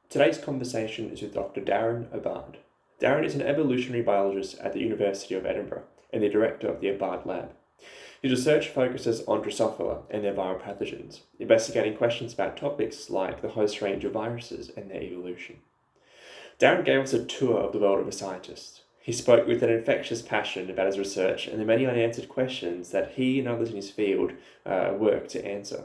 Today's conversation is with Dr. Darren Obbard. Darren is an evolutionary biologist at the University of Edinburgh and the director of the Obbard Lab. His research focuses on Drosophila and their viral pathogens, investigating questions about topics like the host range of viruses and their evolution. Darren gave us a tour of the world of a scientist. He spoke with an infectious passion about his research and the many unanswered questions that he and others in his field work to answer.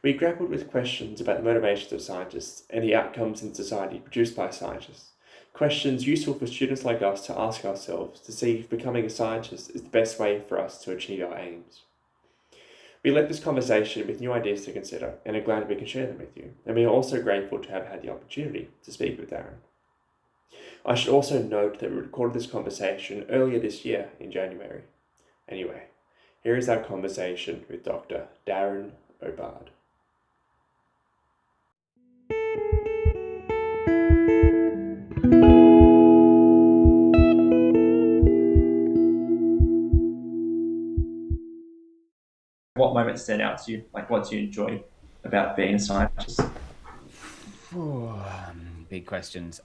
We grappled with questions about the motivations of scientists and the outcomes in society produced by scientists. Questions useful for students like us to ask ourselves to see if becoming a scientist is the best way for us to achieve our aims. We left this conversation with new ideas to consider and are glad we can share them with you. And we are also grateful to have had the opportunity to speak with Darren. I should also note that we recorded this conversation earlier this year in January. Anyway, here is our conversation with Dr. Darren Obbard. What moments stand out to you? Like, what do you enjoy about being a scientist? Big questions.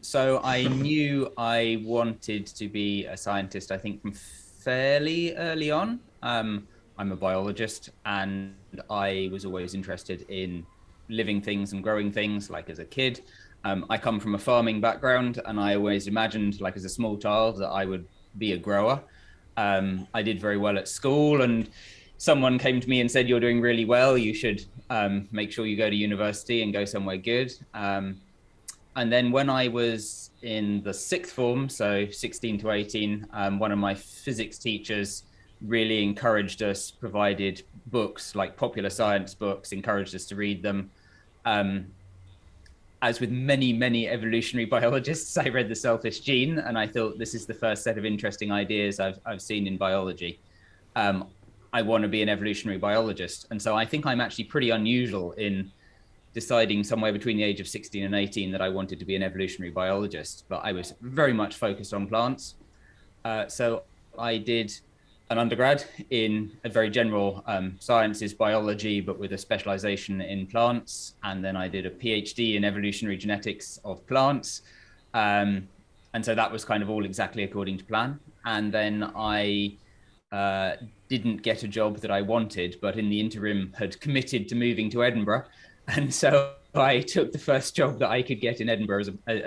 So I knew I wanted to be a scientist, I think, from fairly early on. I'm a biologist, and I was always interested in living things and growing things, like as a kid. I come from a farming background, and I always imagined, like as a small child, that I would be a grower. I did very well at school, and someone came to me and said, "You're doing really well. You should make sure you go to university and go somewhere good." And then when I was in the sixth form, so 16 to 18, one of my physics teachers really encouraged us, provided books like popular science books, encouraged us to read them. As with many evolutionary biologists, I read The Selfish Gene, and I thought, this is the first set of interesting ideas I've seen in biology. I want to be an evolutionary biologist. And so I think I'm actually pretty unusual in deciding somewhere between the age of 16 and 18 that I wanted to be an evolutionary biologist, but I was very much focused on plants. So I did an undergrad in a very general sciences, biology, but with a specialization in plants. And then I did a PhD in evolutionary genetics of plants. And so that was kind of all exactly according to plan. And then I didn't get a job that I wanted, but in the interim had committed to moving to Edinburgh. And so I took the first job that I could get in Edinburgh I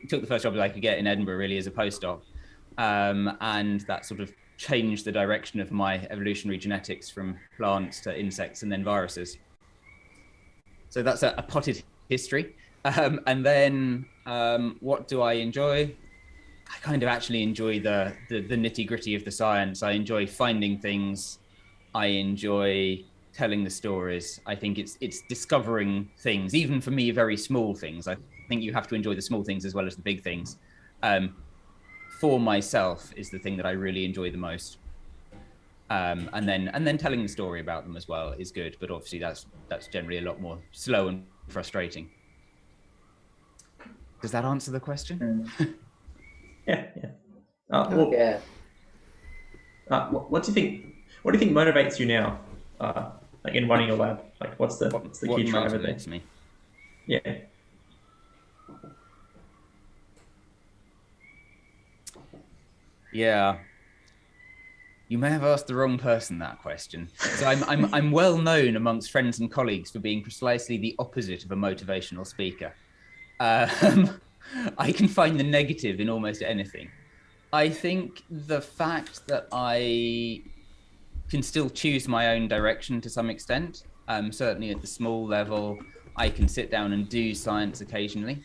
took the first job that I could get in Edinburgh really as a postdoc. And that sort of changed the direction of my evolutionary genetics from plants to insects and then viruses. So that's a potted history. And then what do I enjoy? I kind of actually enjoy the nitty gritty of the science. I enjoy finding things. I enjoy telling the stories. I think it's discovering things, even for me, very small things. I think you have to enjoy the small things as well as the big things. For myself is the thing that I really enjoy the most. And then telling the story about them as well is good, but obviously that's generally a lot more slow and frustrating. Does that answer the question? Yeah. What do you think? What do you think motivates you now, like in running a lab? Like, what's the key driver there? Me? Yeah. Yeah. You may have asked the wrong person that question. So I'm well known amongst friends and colleagues for being precisely the opposite of a motivational speaker. I can find the negative in almost anything. I think the fact that I can still choose my own direction to some extent, certainly at the small level, I can sit down and do science occasionally.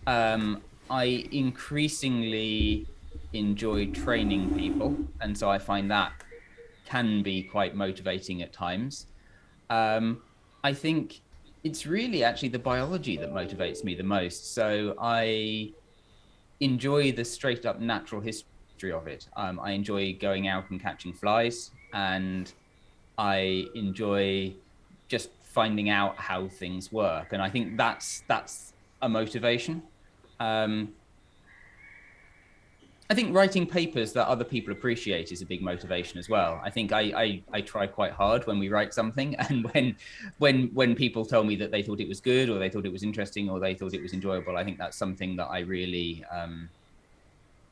I increasingly enjoy training people, and so I find that can be quite motivating at times. I think it's really actually the biology that motivates me the most. So I enjoy the straight up natural history of it. I enjoy going out and catching flies, and I enjoy just finding out how things work. And I think that's a motivation. I think writing papers that other people appreciate is a big motivation as well. I think I try quite hard when we write something, and when people tell me that they thought it was good, or they thought it was interesting, or they thought it was enjoyable, I think that's something that I really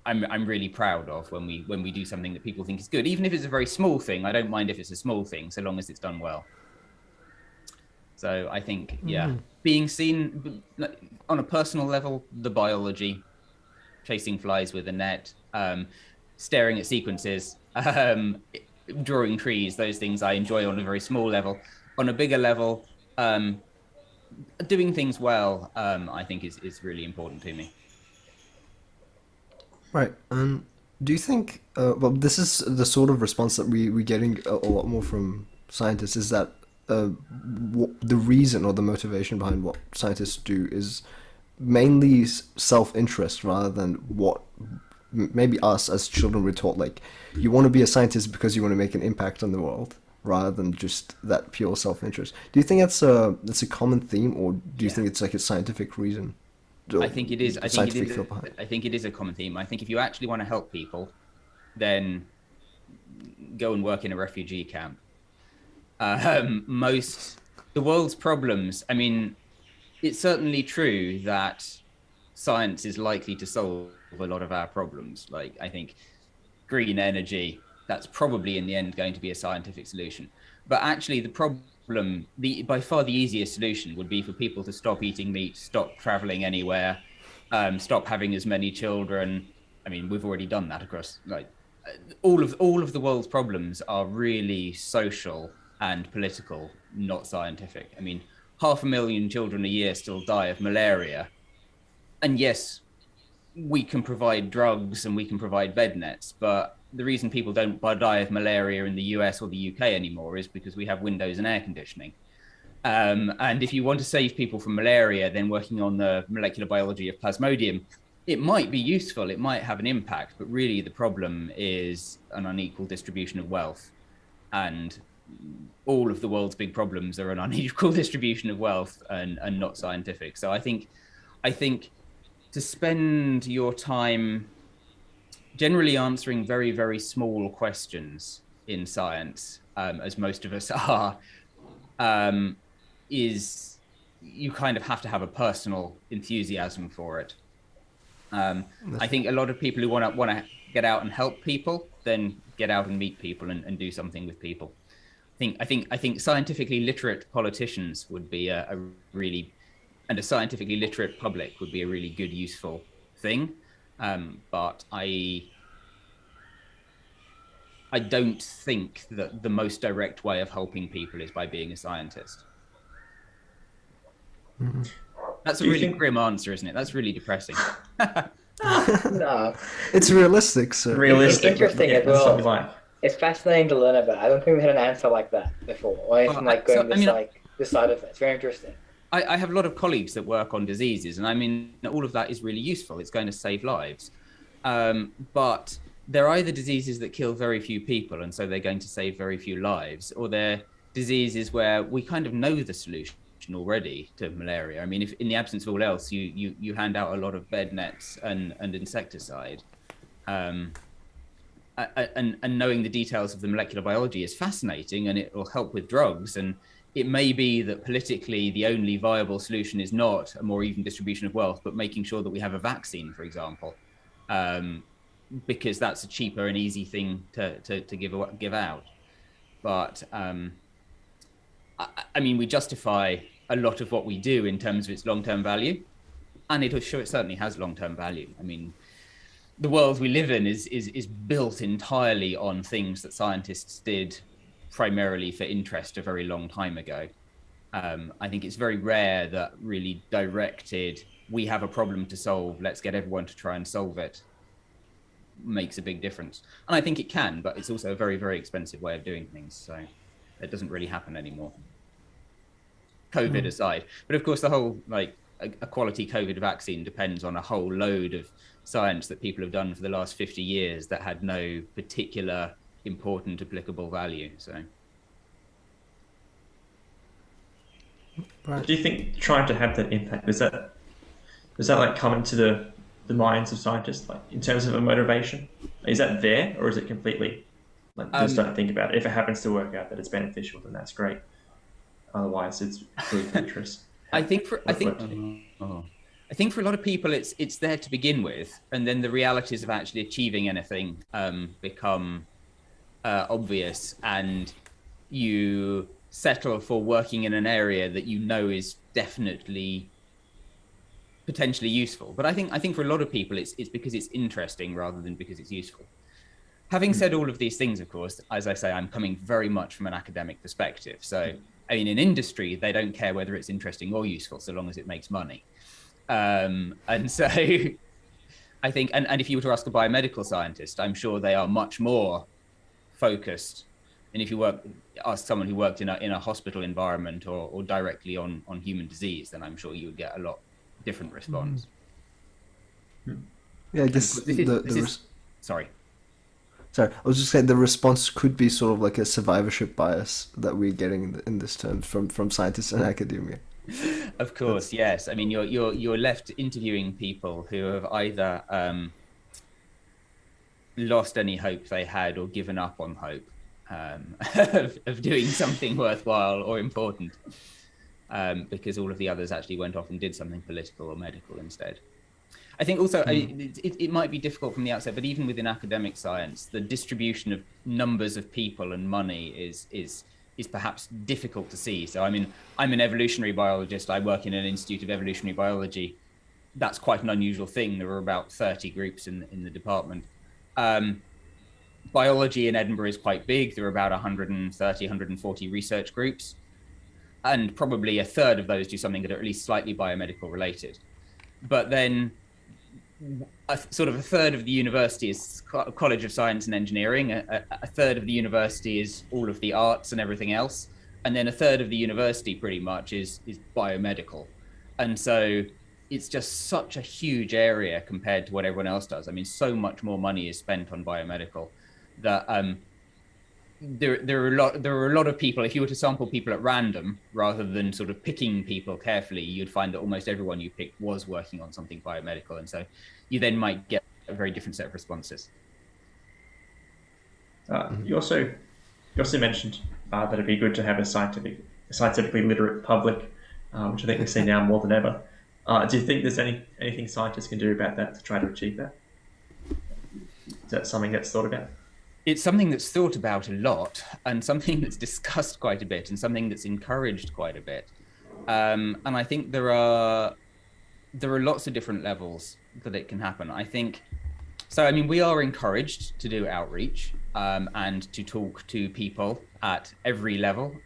I'm really proud of when we do something that people think is good, even if it's a very small thing. I don't mind if it's a small thing, so long as it's done well. So I think, yeah, being seen on a personal level, the biology, chasing flies with a net, staring at sequences, drawing trees, those things I enjoy on a very small level. On a bigger level, doing things well, I think is really important to me. Right. Do you think, well, this is the sort of response that we're getting a lot more from scientists, is that the reason or the motivation behind what scientists do is mainly self-interest, rather than what maybe us as children were taught, like, you want to be a scientist because you want to make an impact on the world, rather than just that pure self-interest. Do you think that's a common theme, or do you think it's like a scientific reason? I think it is. I think it is a common theme. I think if you actually want to help people, then go and work in a refugee camp. The world's problems, I mean, it's certainly true that science is likely to solve a lot of our problems. Like, I think green energy, that's probably in the end going to be a scientific solution. But actually the problem, by far the easiest solution would be for people to stop eating meat, stop traveling anywhere, stop having as many children. I mean, we've already done that across, like, all of the world's problems are really social and political, not scientific. I mean, 500,000 children a year still die of malaria. And yes, we can provide drugs and we can provide bed nets, but the reason people don't die of malaria in the US or the UK anymore is because we have windows and air conditioning. And if you want to save people from malaria, then working on the molecular biology of Plasmodium, it might be useful, it might have an impact, but really the problem is an unequal distribution of wealth. And all of the world's big problems are an unequal distribution of wealth and not scientific. So I think to spend your time generally answering very, very small questions in science, as most of us are, is you kind of have to have a personal enthusiasm for it. I think a lot of people who want to get out and help people, then get out and meet people and do something with people. I think scientifically literate politicians would be a really, and a scientifically literate public would be a really good, useful thing. But I don't think that the most direct way of helping people is by being a scientist. Mm-hmm. That's a really grim answer, isn't it? That's really depressing. No. It's realistic, so. Realistic. It's interesting as well. It's fascinating to learn about. I don't think we had an answer like that before, or anything this side of it. It's very interesting. I have a lot of colleagues that work on diseases, and I mean, all of that is really useful. It's going to save lives. But they're either diseases that kill very few people, and so they're going to save very few lives, or they're diseases where we kind of know the solution already to malaria. I mean, if in the absence of all else, you hand out a lot of bed nets and insecticide. And knowing the details of the molecular biology is fascinating, and it will help with drugs. And it may be that politically the only viable solution is not a more even distribution of wealth, but making sure that we have a vaccine, for example, because that's a cheaper and easy thing to give out. But I mean, we justify a lot of what we do in terms of its long-term value, and it certainly has long-term value. I mean, the world we live in is built entirely on things that scientists did primarily for interest a very long time ago. I think it's very rare that really directed, we have a problem to solve, let's get everyone to try and solve it, makes a big difference. And I think it can, but it's also a very, very expensive way of doing things. So it doesn't really happen anymore. COVID aside. But of course, the whole, like, a quality COVID vaccine depends on a whole load of science that people have done for the last 50 years that had no particular important applicable value. So do you think trying to have that impact, was that like coming to the the minds of scientists, like in terms of a motivation? Is that there, or is it completely like just don't think about it? If it happens to work out that it's beneficial, then that's great. Otherwise, it's pretty dangerous. I think for a lot of people, it's there to begin with, and then the realities of actually achieving anything become obvious, and you settle for working in an area that you know is definitely potentially useful. But I think for a lot of people, it's because it's interesting rather than because it's useful. Having said all of these things, of course, as I say, I'm coming very much from an academic perspective. So, I mean, in industry, they don't care whether it's interesting or useful, so long as it makes money. And so I think, and if you were to ask a biomedical scientist, I'm sure they are much more focused. And if you ask someone who worked in a hospital environment or directly on human disease, then I'm sure you would get a lot different response. Yeah, I guess sorry. Sorry, I was just saying the response could be sort of like a survivorship bias that we're getting in this term from scientists and academia. Of course, yes. I mean, you're left interviewing people who have either lost any hope they had or given up on hope of doing something worthwhile or important, because all of the others actually went off and did something political or medical instead. I think also it might be difficult from the outset, but even within academic science, the distribution of numbers of people and money is perhaps difficult to see. So I mean, I'm an evolutionary biologist. I work in an institute of evolutionary biology. That's quite an unusual thing. There are about 30 groups in the department. Biology in Edinburgh is quite big. There are about 130, 140 research groups, and probably a third of those do something that are at least slightly biomedical related. But then a third of the university is College of Science and Engineering, a third of the university is all of the arts and everything else, and then a third of the university pretty much is biomedical. And so it's just such a huge area compared to what everyone else does. I mean, so much more money is spent on biomedical that there are a lot of people. If you were to sample people at random rather than sort of picking people carefully, you'd find that almost everyone you picked was working on something biomedical, and so you then might get a very different set of responses. You also mentioned that it'd be good to have a scientifically literate public, which I think we see now more than ever. Do you think there's anything scientists can do about that to try to achieve that? Is that something that's thought about? It's something that's thought about a lot, and something that's discussed quite a bit, and something that's encouraged quite a bit. And I think there are lots of different levels that it can happen. I think so. I mean, we are encouraged to do outreach and to talk to people at every level.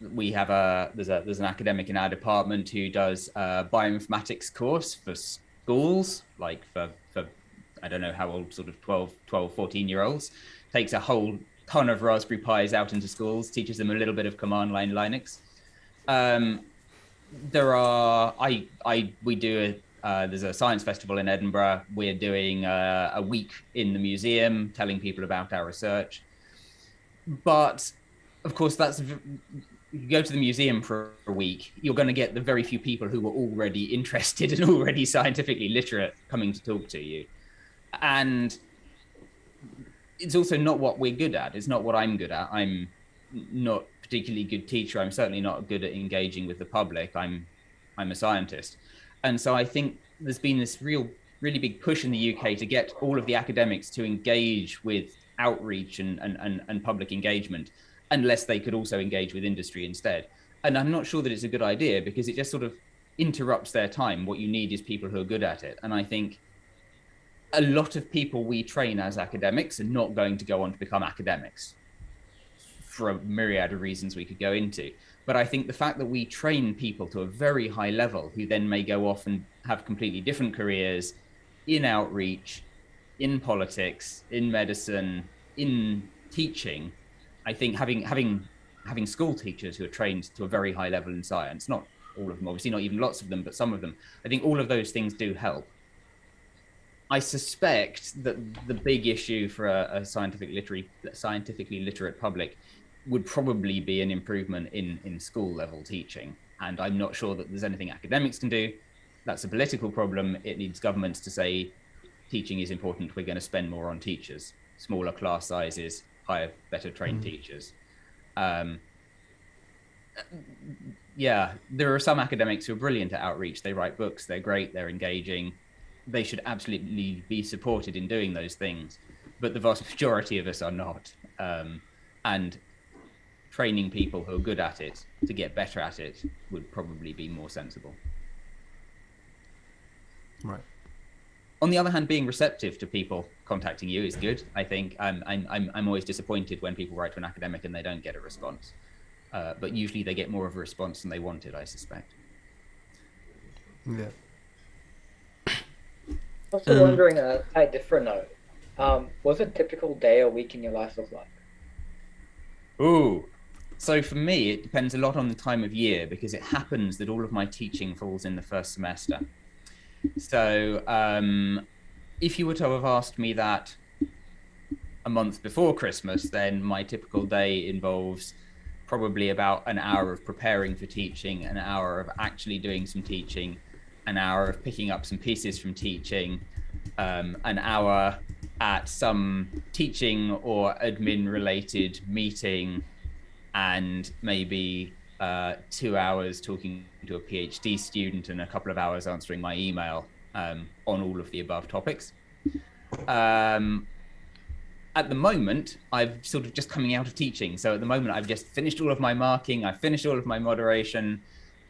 We have there's an academic in our department who does a bioinformatics course for schools, like for I don't know how old, sort of 12, 14-year-olds, takes a whole ton of Raspberry Pis out into schools, teaches them a little bit of command line Linux. There's a science festival in Edinburgh. We're doing a week in the museum, telling people about our research. But of course, you go to the museum for a week, you're going to get the very few people who were already interested and already scientifically literate coming to talk to you. And it's also not what we're good at. It's not what I'm good at. I'm not a particularly good teacher. I'm certainly not good at engaging with the public. I'm a scientist. And so I think there's been this really big push in the UK to get all of the academics to engage with outreach and public engagement, unless they could also engage with industry instead. And I'm not sure that it's a good idea, because it just sort of interrupts their time. What you need is people who are good at it. And I think a lot of people we train as academics are not going to go on to become academics for a myriad of reasons we could go into. But I think the fact that we train people to a very high level who then may go off and have completely different careers in outreach, in politics, in medicine, in teaching, I think having school teachers who are trained to a very high level in science, not all of them, obviously not even lots of them, but some of them, I think all of those things do help. I suspect that the big issue for a scientifically literate public would probably be an improvement in school level teaching. And I'm not sure that there's anything academics can do. that's a political problem. It needs governments to say teaching is important. We're going to spend more on teachers, smaller class sizes, hire better trained teachers. Yeah, there are some academics who are brilliant at outreach. They write books, they're great, they're engaging. They should absolutely be supported in doing those things. But the vast majority of us are not. And training people who are good at it to get better at it would probably be more sensible. Right. On the other hand, being receptive to people contacting you is good. I think I'm always disappointed when people write to an academic and they don't get a response. But usually they get more of a response than they wanted, I suspect. Yeah. Also wondering, a different note, what's a typical day or week in your life look like? Ooh. So for me, it depends a lot on the time of year, because it happens that all of my teaching falls in the first semester. So if you were to have asked me that a month before Christmas, then my typical day involves probably about an hour of preparing for teaching, an hour of actually doing some teaching, an hour of picking up some pieces from teaching, an hour at some teaching or admin related meeting, and maybe 2 hours talking to a PhD student and a couple of hours answering my email on all of the above topics. At the moment, I'm sort of just coming out of teaching. So at the moment, I've just finished all of my marking. I've finished all of my moderation.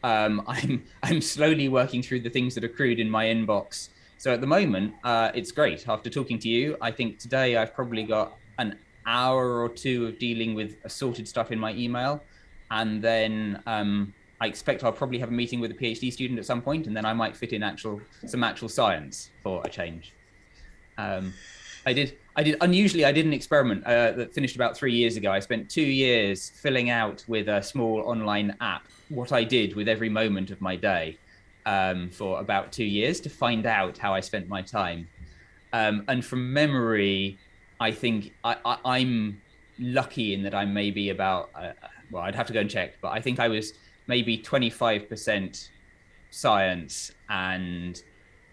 I'm slowly working through the things that accrued in my inbox. So at the moment, it's great. After talking to you, I think today I've probably got an hour or two of dealing with assorted stuff in my email. And then I expect I'll probably have a meeting with a PhD student at some point, and then I might fit in some actual science for a change. I did an experiment that finished about 3 years ago. I spent 2 years filling out with a small online app what I did with every moment of my day for about 2 years to find out how I spent my time. And from memory, I think I'm lucky in that I'm maybe about, well, I'd have to go and check, but I think I was maybe 25% science and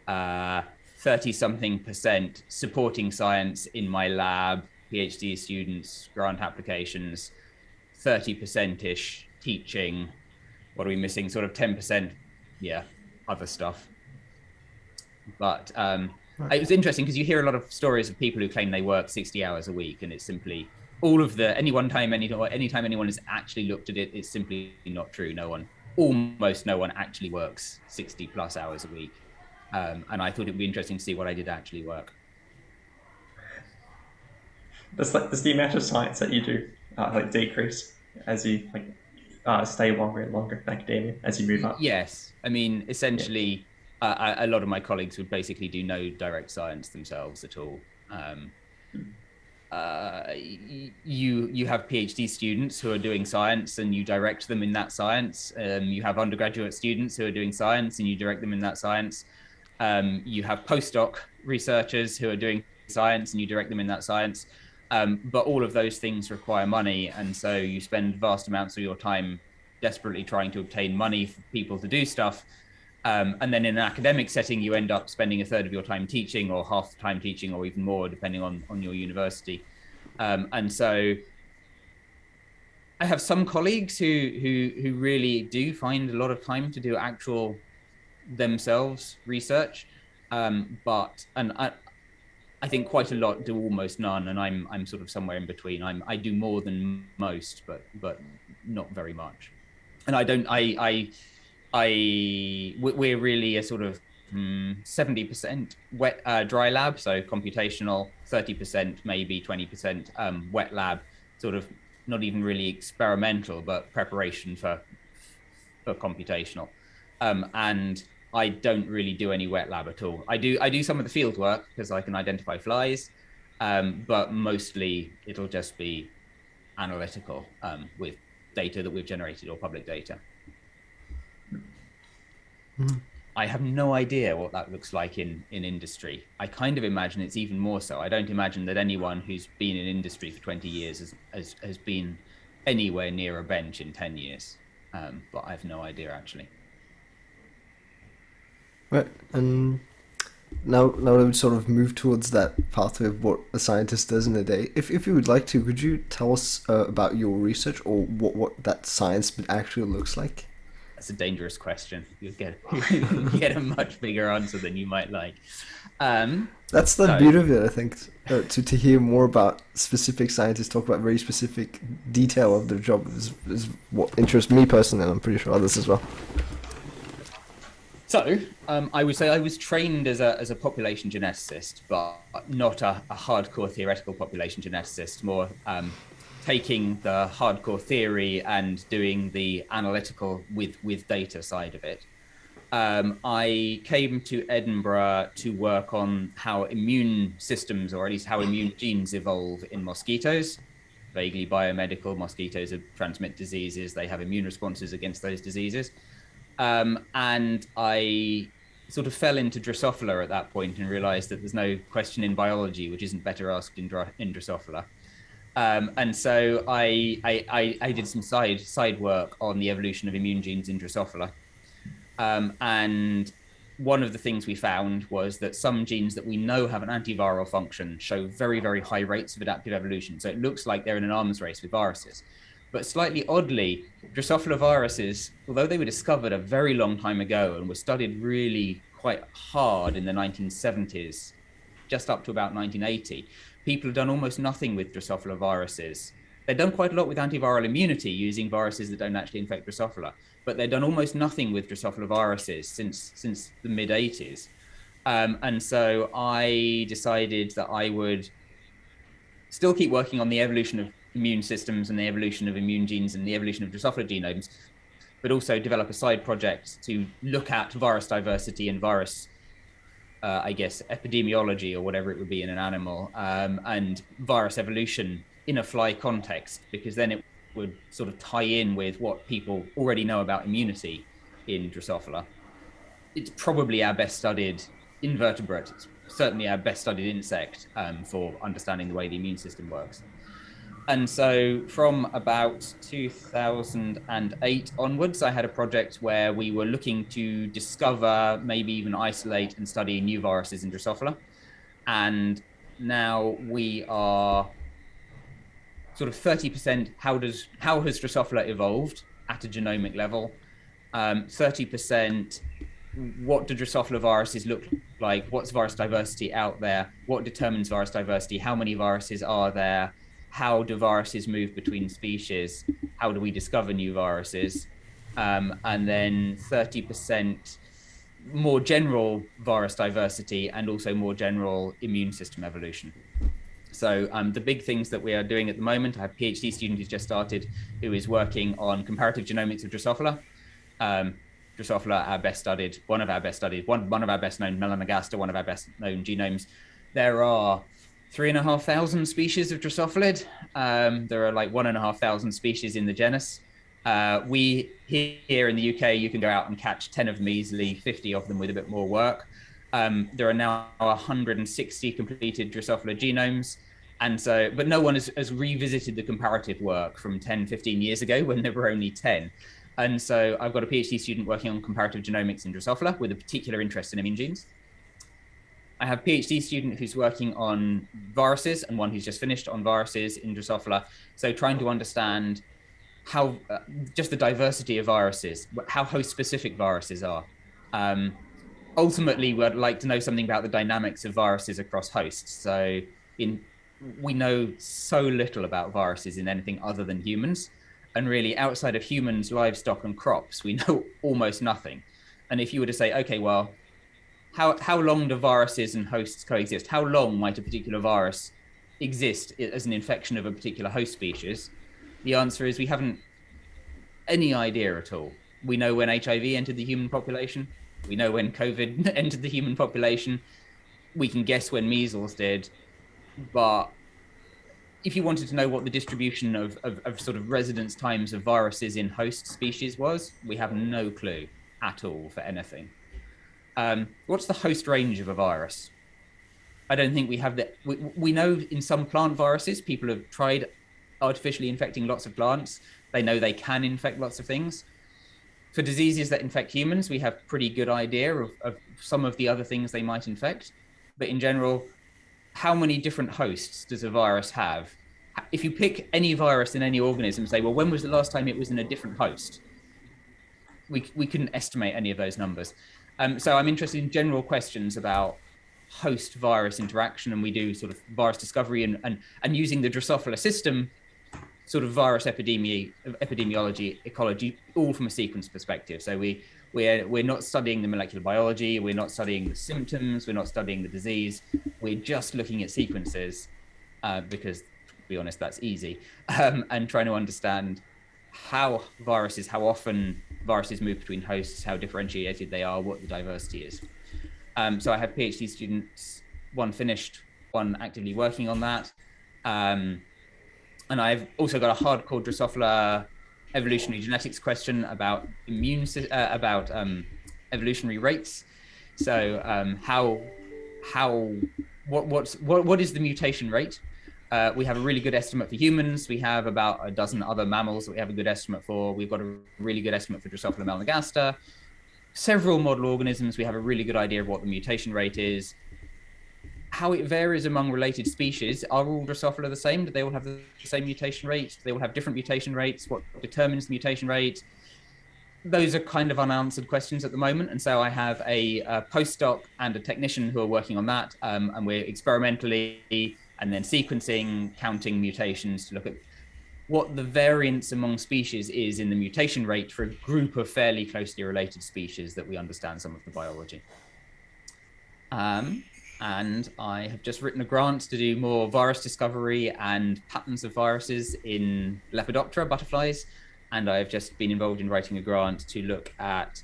30-something% supporting science in my lab, PhD students, grant applications, 30%-ish teaching. What are we missing? Sort of 10%, yeah, other stuff. But it was interesting because you hear a lot of stories of people who claim they work 60 hours a week, and it's simply anytime anyone has actually looked at it, it's simply not true. Almost no one actually works 60 plus hours a week. And I thought it'd be interesting to see what I did actually work. Does the amount of science that you do decrease as you stay longer and longer in academia as you move up? Yes, I mean essentially, a lot of my colleagues would basically do no direct science themselves at all. You have PhD students who are doing science and you direct them in that science. You have undergraduate students who are doing science and you direct them in that science. You have postdoc researchers who are doing science and you direct them in that science. But all of those things require money. And so you spend vast amounts of your time desperately trying to obtain money for people to do stuff. And then in an academic setting, you end up spending a third of your time teaching or half the time teaching or even more, depending on your university. And so I have some colleagues who really do find a lot of time to do actual themselves research, but I think quite a lot do almost none, and I'm sort of somewhere in between. I do more than most, but not very much. And we're really a sort of 70% wet dry lab, so computational, 30% maybe 20% wet lab, sort of not even really experimental, but preparation for computational. And I don't really do any wet lab at all. I do some of the field work because I can identify flies, but mostly it'll just be analytical with data that we've generated or public data. Mm-hmm. I have no idea what that looks like in industry. I kind of imagine it's even more so. I don't imagine that anyone who's been in industry for 20 years has been anywhere near a bench in 10 years, but I have no idea actually. Right, and now I would sort of move towards that pathway of what a scientist does in a day. If you would like to, could you tell us about your research or what that science actually looks like? That's a dangerous question. You'll get a much bigger answer than you might like. That's the beauty of it, I think, to hear more about specific scientists talk about very specific detail of their job is what interests me personally, and I'm pretty sure others as well. So, I would say I was trained as a population geneticist, but not a hardcore theoretical population geneticist, more taking the hardcore theory and doing the analytical with data side of it. I came to Edinburgh to work on how immune systems, or at least how immune genes evolve in mosquitoes. Vaguely biomedical, mosquitoes transmit diseases, they have immune responses against those diseases. And I sort of fell into Drosophila at that point and realized that there's no question in biology which isn't better asked in Drosophila. And so I did some side work on the evolution of immune genes in Drosophila. And one of the things we found was that some genes that we know have an antiviral function show very, very high rates of adaptive evolution. So it looks like they're in an arms race with viruses. But slightly oddly, Drosophila viruses, although they were discovered a very long time ago and were studied really quite hard in the 1970s, just up to about 1980, people have done almost nothing with Drosophila viruses. They've done quite a lot with antiviral immunity using viruses that don't actually infect Drosophila, but they've done almost nothing with Drosophila viruses since the mid-80s. And so I decided that I would still keep working on the evolution of immune systems and the evolution of immune genes and the evolution of Drosophila genomes, but also develop a side project to look at virus diversity and virus, epidemiology or whatever it would be in an animal, and virus evolution in a fly context, because then it would sort of tie in with what people already know about immunity in Drosophila. It's probably our best studied invertebrate. It's certainly our best studied insect for understanding the way the immune system works. And so from about 2008 onwards, I had a project where we were looking to discover, maybe even isolate and study new viruses in Drosophila. And now we are sort of 30%, how has Drosophila evolved at a genomic level? 30%, what do Drosophila viruses look like? What's virus diversity out there? What determines virus diversity? How many viruses are there? How do viruses move between species? How do we discover new viruses? And then 30% more general virus diversity and also more general immune system evolution. So the big things that we are doing at the moment, I have a PhD student who's just started who is working on comparative genomics of Drosophila. Drosophila, one of our best known Melanogaster, one of our best known genomes. There are 3,500 species of Drosophilid. There are like 1,500 species in the genus. We here in the UK, you can go out and catch 10 of them easily, 50 of them with a bit more work. There are now 160 completed Drosophila genomes. And so, but no one has revisited the comparative work from 10, 15 years ago when there were only 10. And so I've got a PhD student working on comparative genomics in Drosophila with a particular interest in immune genes. I have a PhD student who's working on viruses and one who's just finished on viruses in Drosophila. So trying to understand how, just the diversity of viruses, how host-specific viruses are. Ultimately, we'd like to know something about the dynamics of viruses across hosts. So we know so little about viruses in anything other than humans. And really outside of humans, livestock and crops, we know almost nothing. And if you were to say, okay, well, how long do viruses and hosts coexist? How long might a particular virus exist as an infection of a particular host species? The answer is we haven't any idea at all. We know when HIV entered the human population. We know when COVID entered the human population. We can guess when measles did. But if you wanted to know what the distribution of sort of residence times of viruses in host species was, we have no clue at all for anything. What's the host range of a virus? I don't think we have that. We know in some plant viruses, people have tried artificially infecting lots of plants. They know they can infect lots of things. for diseases that infect humans, we have pretty good idea of some of the other things they might infect. But in general, how many different hosts does a virus have? If you pick any virus in any organism and say, well, when was the last time it was in a different host? We couldn't estimate any of those numbers. So I'm interested in general questions about host virus interaction, and we do sort of virus discovery and using the Drosophila system, sort of virus epidemiology, ecology, all from a sequence perspective. So we're not studying the molecular biology, we're not studying the symptoms, we're not studying the disease, we're just looking at sequences because, to be honest, that's easy, and trying to understand how often viruses move between hosts, how differentiated they are, what the diversity is. So I have PhD students, one finished, one actively working on that. And I've also got a hardcore Drosophila evolutionary genetics question about evolutionary rates. So what is the mutation rate? We have a really good estimate for humans. We have about a dozen other mammals that we have a good estimate for. We've got a really good estimate for Drosophila melanogaster. Several model organisms, we have a really good idea of what the mutation rate is. How it varies among related species. Are all Drosophila the same? Do they all have the same mutation rate? Do they all have different mutation rates? What determines the mutation rate? Those are kind of unanswered questions at the moment. And so I have a postdoc and a technician who are working on that. And we're experimentally and then sequencing, counting mutations to look at what the variance among species is in the mutation rate for a group of fairly closely related species that we understand some of the biology. And I have just written a grant to do more virus discovery and patterns of viruses in Lepidoptera, butterflies. And I've just been involved in writing a grant to look at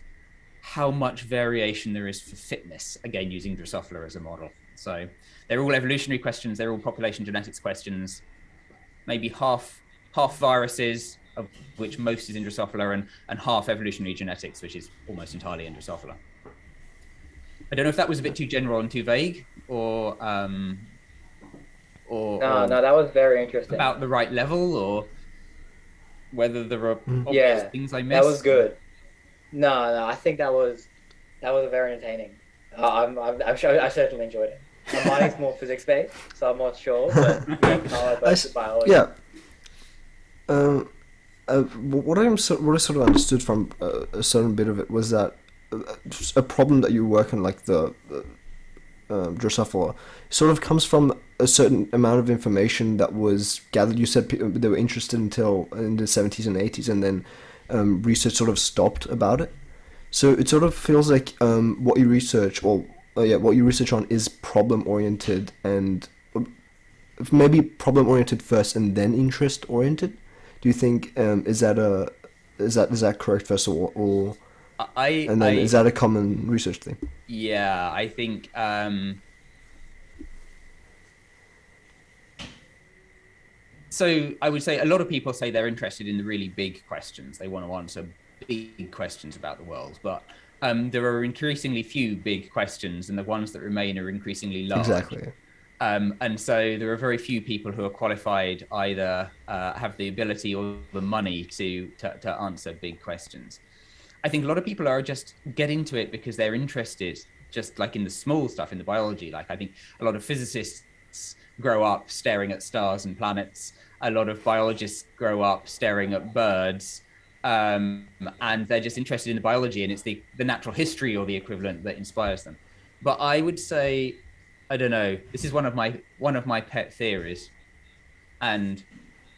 how much variation there is for fitness, again, using Drosophila as a model. So they're all evolutionary questions, they're all population genetics questions, maybe half viruses, of which most is in Drosophila, and half evolutionary genetics, which is almost entirely in Drosophila. I don't know if that was a bit too general and too vague, or no, that was very interesting. About the right level, or whether there are obvious things I missed. That was good. No, I think that was very entertaining. I'm sure I certainly enjoyed it. Mine is more physics based, so I'm not sure, but biology. Yeah. What I sort of understood from a certain bit of it was that a problem that you work on, like the Drosophila, sort of comes from a certain amount of information that was gathered. You said they were interested until in the 70s and 80s, and then research sort of stopped about it. So it sort of feels like what you research on is problem oriented, and maybe problem oriented first and then interest oriented. Do you think is that correct first of all, or is that a common research thing? Yeah, I think so. I would say a lot of people say they're interested in the really big questions. They want to answer big questions about the world, but there are increasingly few big questions, and the ones that remain are increasingly large. Exactly. And so there are very few people who are qualified, either have the ability or the money to answer big questions. I think a lot of people are just get into it because they're interested, just like in the small stuff in the biology. Like I think a lot of physicists grow up staring at stars and planets. A lot of biologists grow up staring at birds. And they're just interested in the biology, and it's the natural history or the equivalent that inspires them. But I would say, I don't know, this is one of my pet theories. And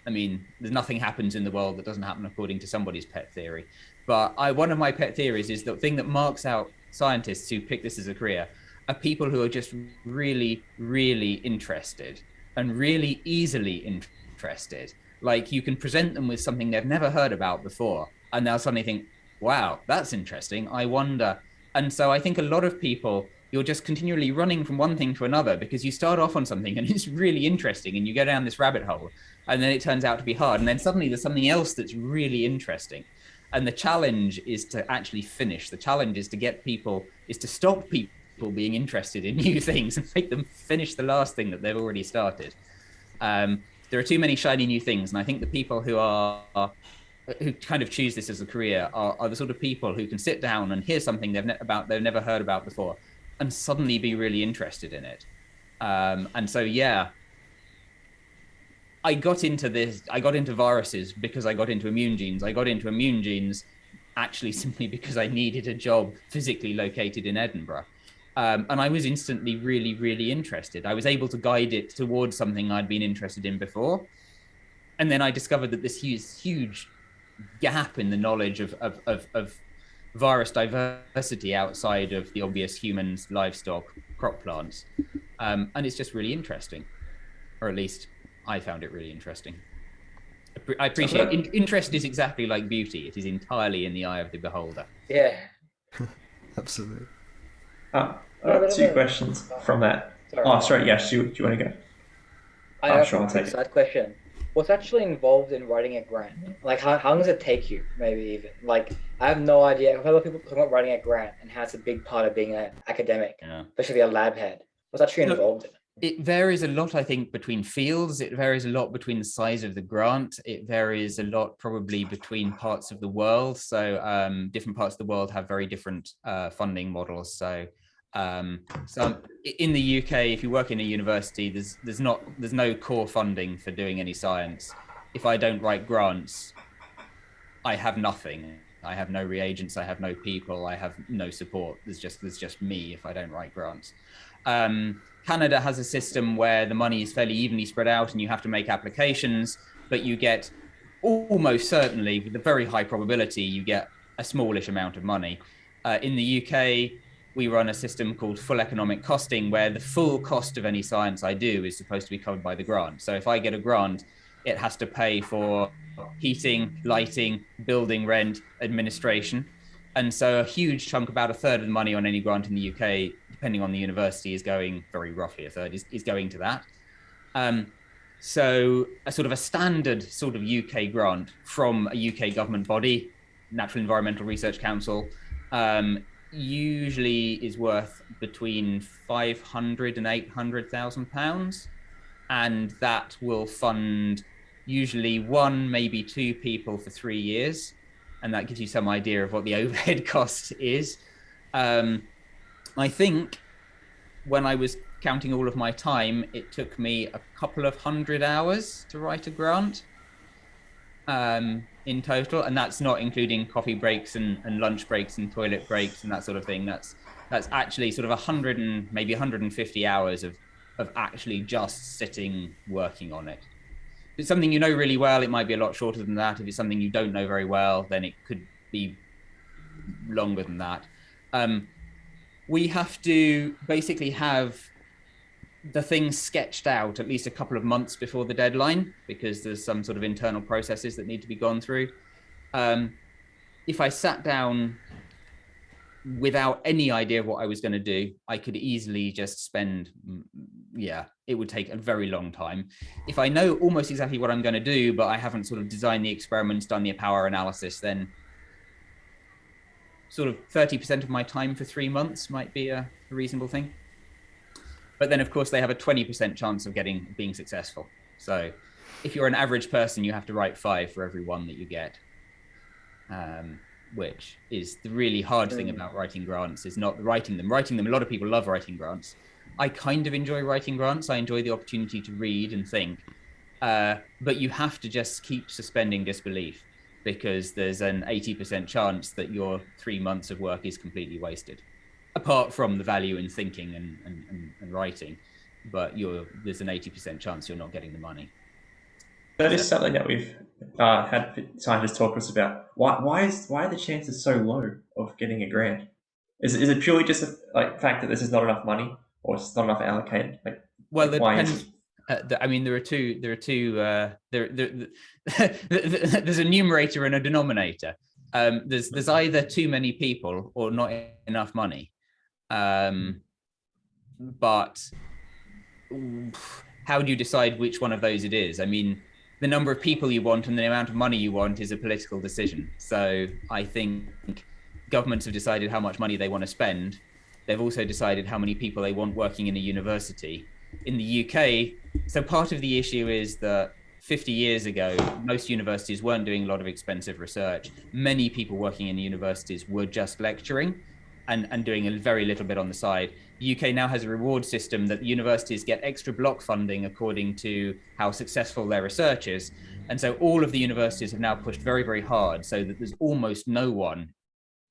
I mean, there's nothing happens in the world that doesn't happen according to somebody's pet theory. But one of my pet theories is the thing that marks out scientists who pick this as a career are people who are just really, really interested and really easily interested. Like you can present them with something they've never heard about before, and they'll suddenly think, wow, that's interesting. I wonder. And so I think a lot of people, you're just continually running from one thing to another because you start off on something and it's really interesting and you go down this rabbit hole, and then it turns out to be hard. And then suddenly there's something else that's really interesting. And the challenge is to actually finish. The challenge is to stop people being interested in new things and make them finish the last thing that they've already started. There are too many shiny new things. And I think the people who are who kind of choose this as a career are the sort of people who can sit down and hear something they've never heard about before and suddenly be really interested in it. And so, yeah, I got into viruses because I got into immune genes. I got into immune genes actually simply because I needed a job physically located in Edinburgh. And I was instantly really, really interested. I was able to guide it towards something I'd been interested in before. And then I discovered that this huge gap in the knowledge of virus diversity outside of the obvious humans, livestock, crop plants. And it's just really interesting, or at least I found it really interesting. I appreciate interest is exactly like beauty. It is entirely in the eye of the beholder. Yeah. Absolutely. Two questions from that. Sorry. Yes, do you want to go? I have a quick side question. What's actually involved in writing a grant? Like, how long does it take you? Maybe even like, I have no idea. I've heard a lot of people talk about writing a grant and how it's a big part of being an academic, especially a lab head. What's actually involved in it? It varies a lot, I think, between fields. It varies a lot between the size of the grant. It varies a lot probably between parts of the world. So different parts of the world have very different funding models. So in the UK, if you work in a university, there's no core funding for doing any science. If I don't write grants, I have nothing. I have no reagents. I have no people. I have no support. There's just me if I don't write grants. Canada has a system where the money is fairly evenly spread out and you have to make applications, but you get almost certainly, with a very high probability, you get a smallish amount of money. In the UK, we run a system called full economic costing, where the full cost of any science I do is supposed to be covered by the grant. So if I get a grant, it has to pay for heating, lighting, building rent, administration. And so a huge chunk, about a third of the money on any grant in the UK, depending on the university, is going, very roughly a third, is going to that. So a sort of a standard sort of UK grant from a UK government body, Natural Environmental Research Council, usually is worth between 500 and 800,000 pounds. And that will fund usually one, maybe two people for 3 years. And that gives you some idea of what the overhead cost is. I think when I was counting all of my time, it took me a couple of 100 hours to write a grant in total. And that's not including coffee breaks and lunch breaks and toilet breaks and that sort of thing. That's actually sort of 100 and maybe 150 hours of actually just sitting working on it. If it's something you know really well, it might be a lot shorter than that. If it's something you don't know very well, then it could be longer than that. We have to basically have the thing sketched out at least a couple of months before the deadline, because there's some sort of internal processes that need to be gone through. If I sat down without any idea of what I was going to do, I could easily just spend, it would take a very long time. If I know almost exactly what I'm going to do, but I haven't sort of designed the experiments, done the power analysis, then sort of 30% of my time for 3 months might be a reasonable thing. But then, of course, they have a 20% chance of being successful. So if you're an average person, you have to write 5 for every 1 that you get. Which is the really hard thing about writing grants, is not writing them. Writing them, a lot of people love writing grants. I kind of enjoy writing grants. I enjoy the opportunity to read and think. But you have to just keep suspending disbelief, because there's an 80% chance that your 3 months of work is completely wasted, apart from the value in thinking and writing. But there's an 80% chance you're not getting the money. That is something that we've had scientists talk to us about. Why are the chances so low of getting a grant? Is it purely just the fact that there's just not enough money, or it's not enough allocated? Well, it depends. I mean, there are two. There's a numerator and a denominator. There's either too many people or not enough money. But how do you decide which one of those it is? I mean, the number of people you want and the amount of money you want is a political decision. So I think governments have decided how much money they want to spend. They've also decided how many people they want working in a university. In the UK, so part of the issue is that 50 years ago, most universities weren't doing a lot of expensive research. Many people working in the universities were just lecturing and doing a very little bit on the side. The UK now has a reward system that the universities get extra block funding according to how successful their research is. And so all of the universities have now pushed very, very hard so that there's almost no one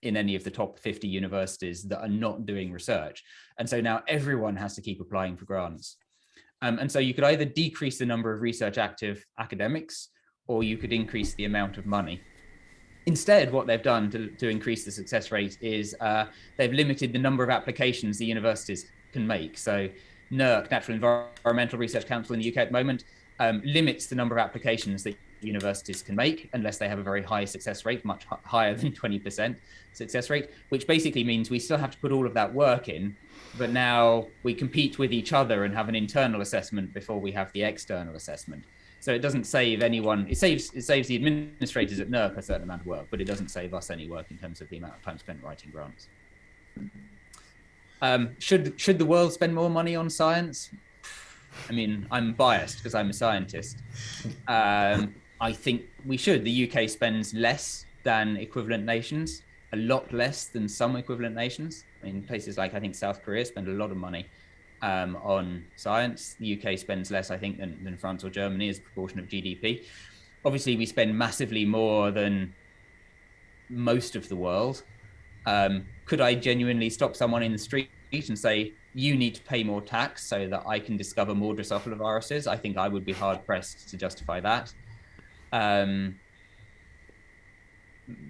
in any of the top 50 universities that are not doing research. And so now everyone has to keep applying for grants. And so you could either decrease the number of research active academics, or you could increase the amount of money. Instead, what they've done to increase the success rate is they've limited the number of applications the universities can make. So NERC, Natural Environmental Research Council in the UK at the moment, limits the number of applications that universities can make unless they have a very high success rate, much higher than 20% success rate, which basically means we still have to put all of that work in, but now we compete with each other and have an internal assessment before we have the external assessment. So it doesn't save anyone, it saves the administrators at NERC a certain amount of work, but it doesn't save us any work in terms of the amount of time spent writing grants. Should the world spend more money on science? I mean, I'm biased because I'm a scientist. I think we should. The UK spends less than equivalent nations, a lot less than some equivalent nations. I mean, places like, I think, South Korea spend a lot of money on science. The UK spends less, I think, than France or Germany as a proportion of GDP. Obviously, we spend massively more than most of the world. Could I genuinely stop someone in the street and say, you need to pay more tax so that I can discover more Drosophila viruses? I think I would be hard pressed to justify that.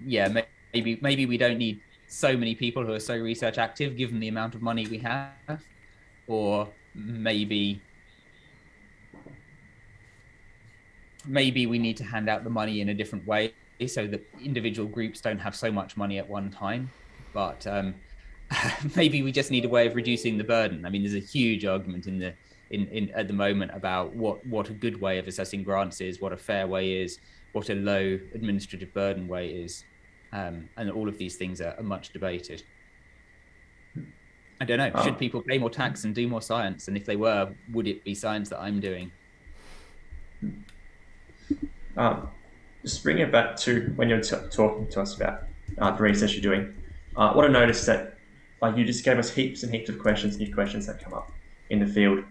Yeah, maybe we don't need so many people who are so research active given the amount of money we have, or maybe we need to hand out the money in a different way so that individual groups don't have so much money at one time. But maybe we just need a way of reducing the burden. I mean, there's a huge argument at the moment about what a good way of assessing grants is, what a fair way is, what a low administrative burden way is. And all of these things are much debated. I don't know, should people pay more tax and do more science? And if they were, would it be science that I'm doing? Just bring it back to when you're talking to us about the research you're doing. What I noticed that you just gave us heaps and heaps of questions, new questions that come up in the field.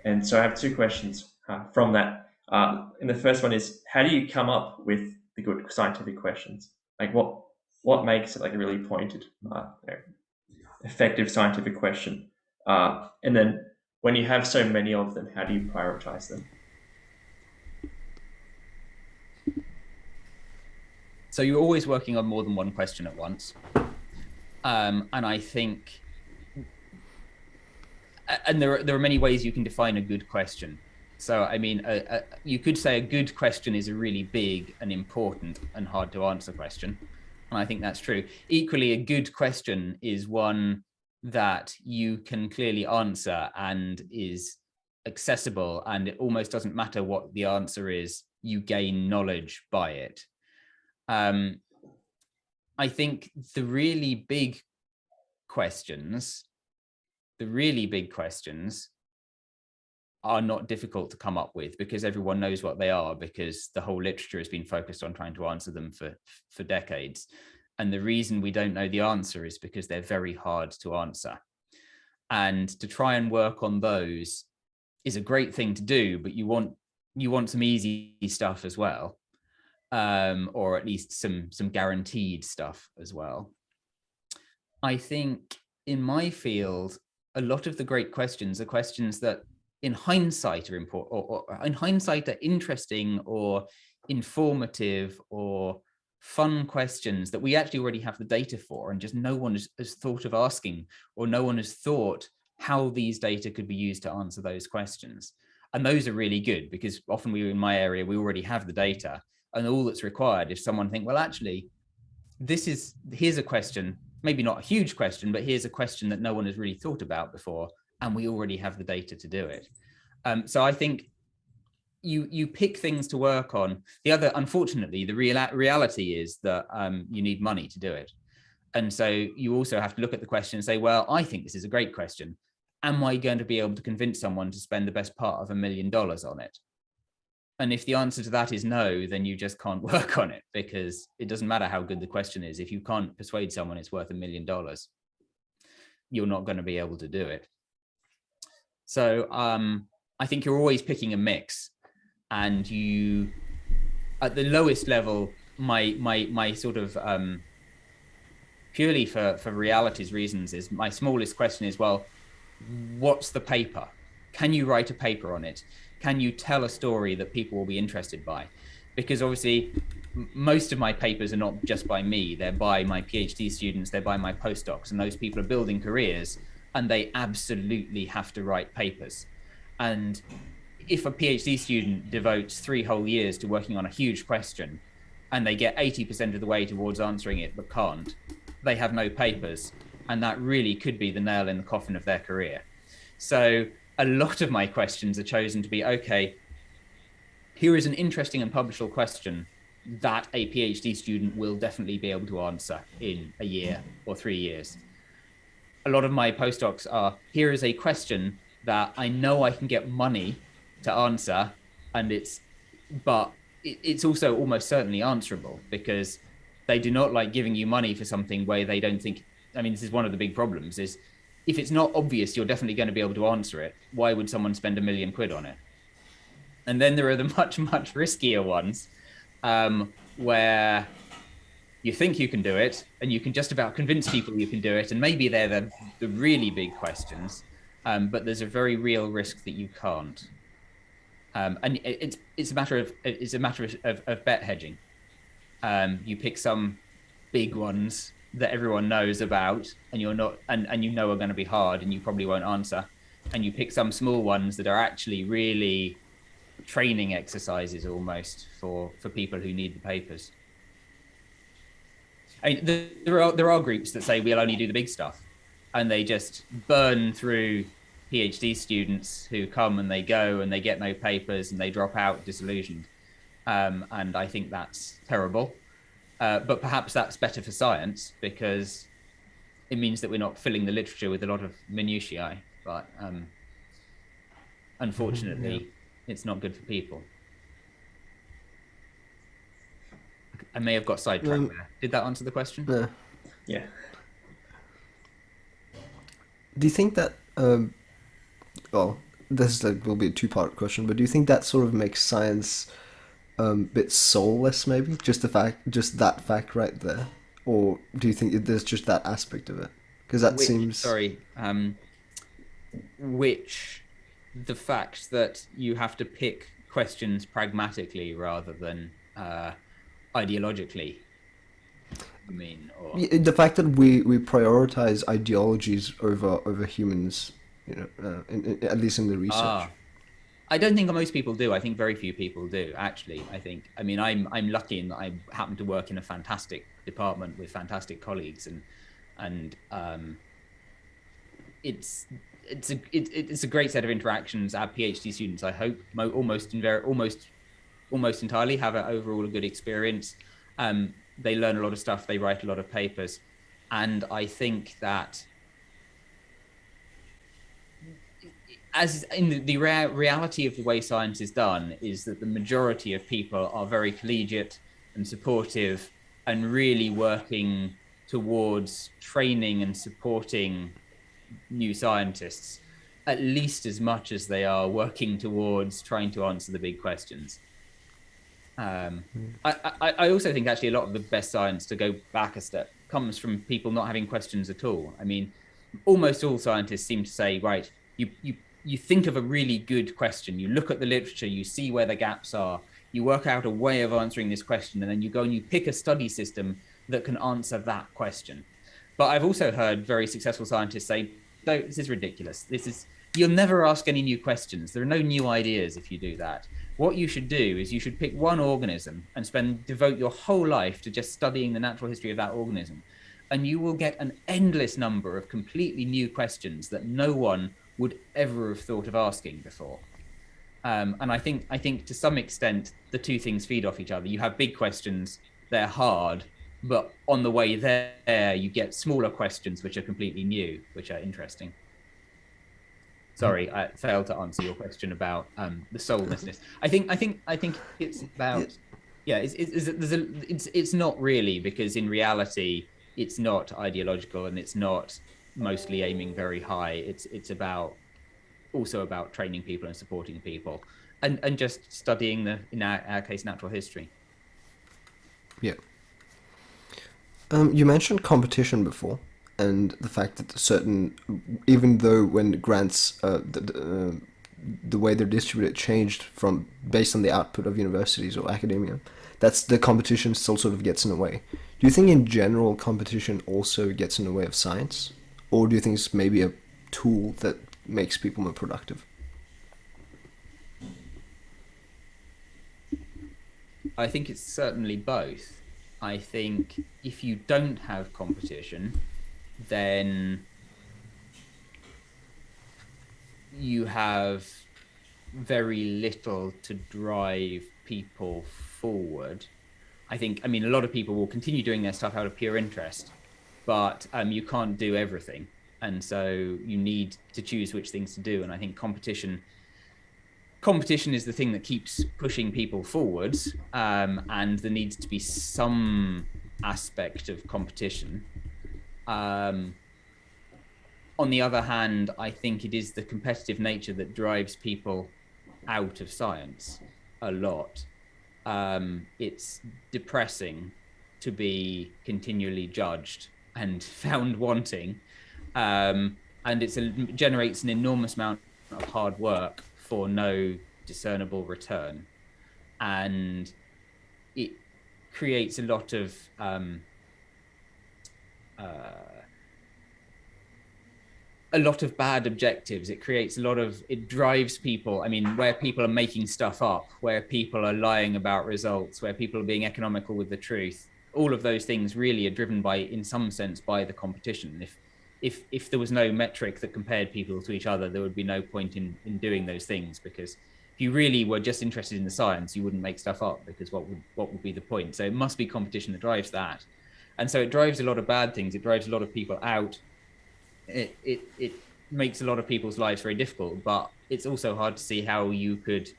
And so I have two questions from that. And the first one is, how do you come up with the good scientific questions? Like what makes it like a really pointed, effective scientific question? And then when you have so many of them, how do you prioritize them? So you're always working on more than one question at once. And I think, and there are many ways you can define a good question. So, I mean, you could say a good question is a really big and important and hard to answer question. And I think that's true. Equally, a good question is one that you can clearly answer and is accessible, and it almost doesn't matter what the answer is, you gain knowledge by it. I think the really big questions are not difficult to come up with because everyone knows what they are, because the whole literature has been focused on trying to answer them for decades. And the reason we don't know the answer is because they're very hard to answer. And to try and work on those is a great thing to do, but you want some easy stuff as well. Or at least some guaranteed stuff as well. I think in my field, a lot of the great questions are questions that in hindsight are important, or in hindsight are interesting or informative or fun questions that we actually already have the data for, and just no one has thought of asking, or no one has thought how these data could be used to answer those questions. And those are really good because often in my area, we already have the data. And all that's required is someone think, well, actually, here's a question, maybe not a huge question, but here's a question that no one has really thought about before, and we already have the data to do it. So I think you pick things to work on. Unfortunately, the reality is that you need money to do it. And so you also have to look at the question and say, well, I think this is a great question. Am I going to be able to convince someone to spend the best part of $1 million on it? And if the answer to that is no, then you just can't work on it, because it doesn't matter how good the question is. If you can't persuade someone it's worth $1 million, you're not going to be able to do it. So I think you're always picking a mix, and you, at the lowest level, my sort of purely for reality's reasons, is my smallest question is, well, what's the paper? Can you write a paper on it? Can you tell a story that people will be interested by? Because obviously most of my papers are not just by me, they're by my PhD students, they're by my postdocs, and those people are building careers, and they absolutely have to write papers. And if a PhD student devotes 3 whole years to working on a huge question, and they get 80% of the way towards answering it but can't, they have no papers, and that really could be the nail in the coffin of their career. So a lot of my questions are chosen to be, okay, here is an interesting and publishable question that a PhD student will definitely be able to answer in a year or 3 years. A lot of my postdocs are, here is a question that I know I can get money to answer, and it's also almost certainly answerable, because they do not like giving you money for something where they don't think, I mean, this is one of the big problems, is if it's not obvious you're definitely going to be able to answer it, why would someone spend £1 million on it? And then there are the much, much riskier ones, where you think you can do it, and you can just about convince people you can do it, and maybe they're the really big questions, but there's a very real risk that you can't. And it's a matter of bet hedging. You pick some big ones that everyone knows about, and you're not, and you know are going to be hard, and you probably won't answer. And you pick some small ones that are actually really training exercises almost for people who need the papers. I mean, there are groups that say we'll only do the big stuff, and they just burn through PhD students who come and they go and they get no papers and they drop out disillusioned. And I think that's terrible. But perhaps that's better for science, because it means that we're not filling the literature with a lot of minutiae. But unfortunately, it's not good for people. I may have got sidetracked there. Did that answer the question? Yeah. Do you think that, well, this will be a 2-part question, but do you think that sort of makes science a bit soulless, maybe? Just that fact right there? Or do you think there's just that aspect of it? Because that seems... Sorry, the fact that you have to pick questions pragmatically rather than ideologically, I mean, or... The fact that we prioritize ideologies over humans, you know, at least in the research. I don't think most people do. I think very few people do, actually. I mean, I'm lucky in that I happen to work in a fantastic department with fantastic colleagues, and it's a great set of interactions. Our PhD students, I hope, almost entirely have overall a good experience. They learn a lot of stuff. They write a lot of papers, and I think that, as in the reality of the way science is done, is that the majority of people are very collegiate and supportive, and really working towards training and supporting new scientists, at least as much as they are working towards trying to answer the big questions. I also think actually a lot of the best science, to go back a step, comes from people not having questions at all. I mean, almost all scientists seem to say, right, you think of a really good question, you look at the literature, you see where the gaps are, you work out a way of answering this question, and then you go and you pick a study system that can answer that question. But I've also heard very successful scientists say, no, this is ridiculous. You'll never ask any new questions. There are no new ideas if you do that. What you should do is you should pick one organism and devote your whole life to just studying the natural history of that organism. And you will get an endless number of completely new questions that no one would ever have thought of asking before. And I think to some extent, the two things feed off each other. You have big questions, they're hard, but on the way there, you get smaller questions, which are completely new, which are interesting. Sorry, I failed to answer your question about the soullessness. I think it's about it's not really, because in reality it's not ideological and it's not mostly aiming very high. It's also about training people and supporting people and just studying in our case natural history. Yeah. You mentioned competition before, and the fact that even though when grants, the way they're distributed changed from based on the output of universities or academia, that's the competition still sort of gets in the way. Do you think in general competition also gets in the way of science, or do you think it's maybe a tool that makes people more productive? I think it's certainly both. I think if you don't have competition, then you have very little to drive people forward. I mean, a lot of people will continue doing their stuff out of pure interest, but you can't do everything. And so you need to choose which things to do. And I think competition is the thing that keeps pushing people forwards, and there needs to be some aspect of competition. On the other hand, I think it is the competitive nature that drives people out of science a lot. It's depressing to be continually judged and found wanting, and it generates an enormous amount of hard work for no discernible return, and it creates a lot of bad objectives. It drives people. I mean, where people are making stuff up, where people are lying about results, where people are being economical with the truth, all of those things really are driven by, in some sense, by the competition. If there was no metric that compared people to each other, there would be no point in doing those things, because if you really were just interested in the science, you wouldn't make stuff up, because what would be the point? So it must be competition that drives that. And so it drives a lot of bad things. It drives a lot of people out. It makes a lot of people's lives very difficult, but it's also hard to see how you could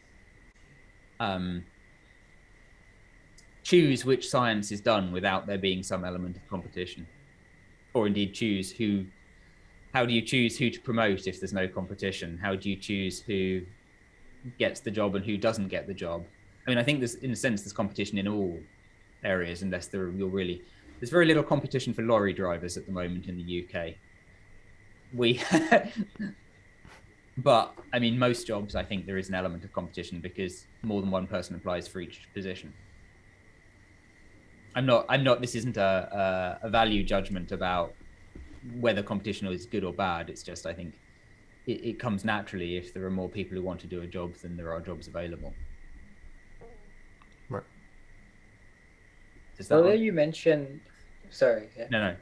choose which science is done without there being some element of competition. Or indeed how do you choose who to promote if there's no competition? How do you choose who gets the job and who doesn't get the job? I mean, I think in a sense, there's competition in all areas, unless there's very little competition for lorry drivers at the moment in the UK. But I mean, most jobs, I think there is an element of competition because more than one person applies for each position. This isn't a value judgment about whether competition is good or bad. It's just, I think it comes naturally if there are more people who want to do a job than there are jobs available. Right. Earlier you mentioned, sorry. Yeah. No.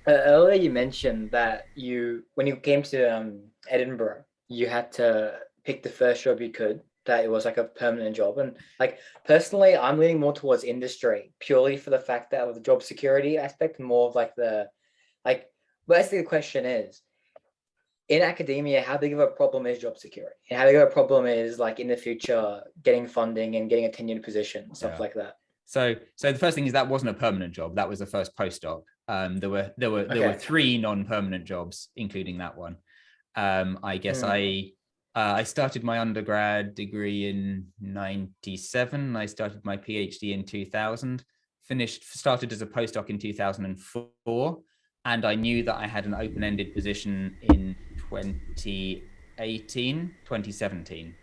Earlier you mentioned that when you came to Edinburgh, you had to pick the first job you could, that it was like a permanent job. And like personally, I'm leaning more towards industry purely for the fact that of the job security aspect, more of like basically the question is, in academia, how big of a problem is job security? And how big of a problem is like in the future getting funding and getting a tenured position, stuff like that? So the first thing is that wasn't a permanent job. That was the first postdoc. There were 3 non-permanent jobs, including that one. I guess I started my undergrad degree in 1997. I started my PhD in 2000. Started as a postdoc in 2004, and I knew that I had an open-ended position in 2017.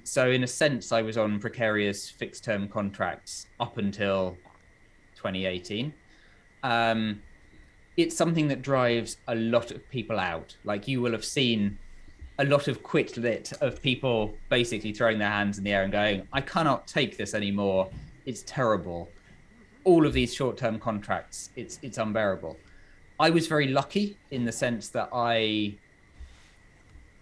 So in a sense, I was on precarious fixed-term contracts up until 2018. It's something that drives a lot of people out. Like, you will have seen a lot of quit lit of people basically throwing their hands in the air and going, I cannot take this anymore. It's terrible. All of these short-term contracts, it's unbearable. I was very lucky in the sense that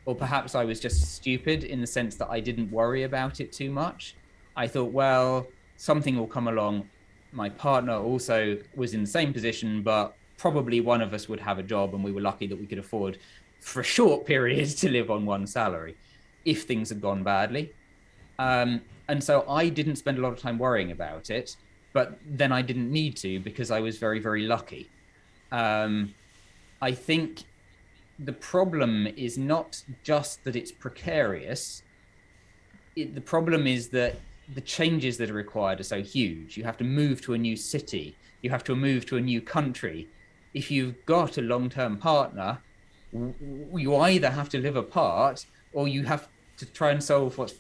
or perhaps I was just stupid in the sense that I didn't worry about it too much. I thought, well, something will come along. My partner also was in the same position, but probably one of us would have a job, and we were lucky that we could afford for a short period to live on one salary if things had gone badly. And so I didn't spend a lot of time worrying about it, but then I didn't need to because I was very, very lucky. I think the problem is not just that it's precarious. The problem is that the changes that are required are so huge. You have to move to a new city. You have to move to a new country. If you've got a long-term partner, you either have to live apart or you have to try and solve what's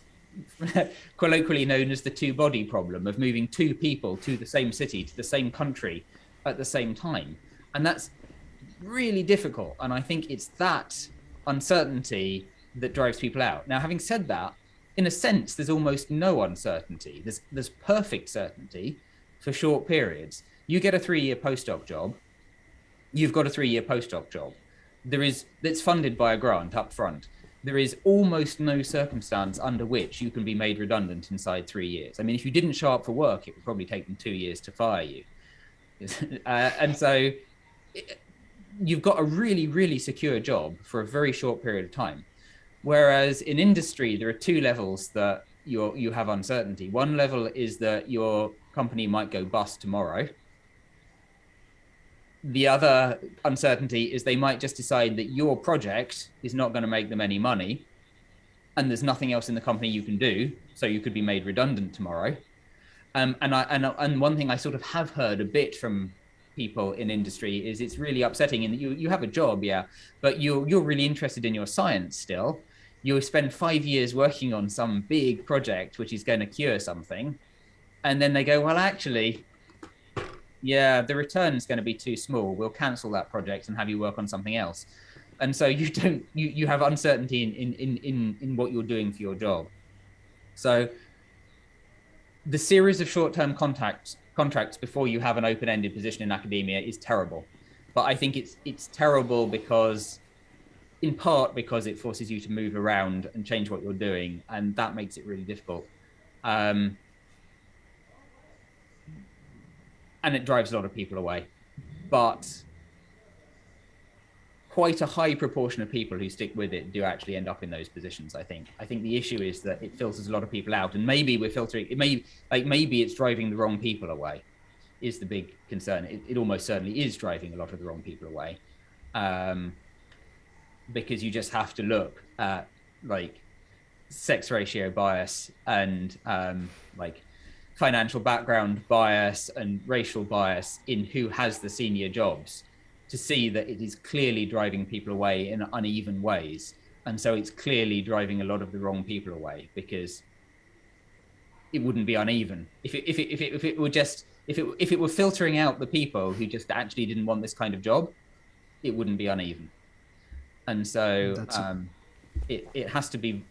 colloquially known as the two-body problem of moving two people to the same city, to the same country at the same time. And that's really difficult. And I think it's that uncertainty that drives people out. Now, having said that, in a sense, there's almost no uncertainty. There's perfect certainty for short periods. You get a 3-year postdoc job, you've got a 3-year postdoc job. That's funded by a grant up front. There is almost no circumstance under which you can be made redundant inside 3 years. I mean, if you didn't show up for work, it would probably take them 2 years to fire you. And so you've got a really, really secure job for a very short period of time. Whereas in industry, there are two levels that you have uncertainty. One level is that your company might go bust tomorrow. The other uncertainty is they might just decide that your project is not going to make them any money and there's nothing else in the company you can do, so you could be made redundant tomorrow. And one thing I sort of have heard a bit from people in industry is it's really upsetting in that you have a job, yeah, but you're really interested in your science still. You spend 5 years working on some big project which is going to cure something, and then they go, well, actually, yeah, the return is going to be too small. We'll cancel that project and have you work on something else. And so you have uncertainty in what you're doing for your job. So the series of short-term contracts before you have an open-ended position in academia is terrible. But I think it's terrible because, in part, because it forces you to move around and change what you're doing, and that makes it really difficult. And it drives a lot of people away. But quite a high proportion of people who stick with it do actually end up in those positions, I think. I think the issue is that it filters a lot of people out, and maybe we're filtering, maybe it's driving the wrong people away is the big concern. It almost certainly is driving a lot of the wrong people away. Because you just have to look at like sex ratio bias and like financial background bias and racial bias in who has the senior jobs to see that it is clearly driving people away in uneven ways. And so it's clearly driving a lot of the wrong people away because it wouldn't be uneven. If it were filtering out the people who just actually didn't want this kind of job, it wouldn't be uneven. And so it has to be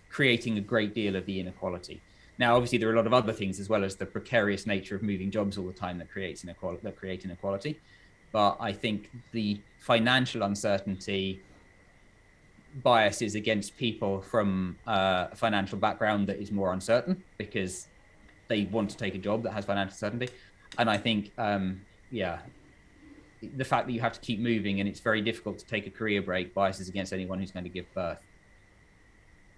creating a great deal of the inequality. Now, obviously, there are a lot of other things as well as the precarious nature of moving jobs all the time that create inequality. But I think the financial uncertainty biases against people from a financial background that is more uncertain because they want to take a job that has financial certainty. And I think, the fact that you have to keep moving and it's very difficult to take a career break biases against anyone who's going to give birth.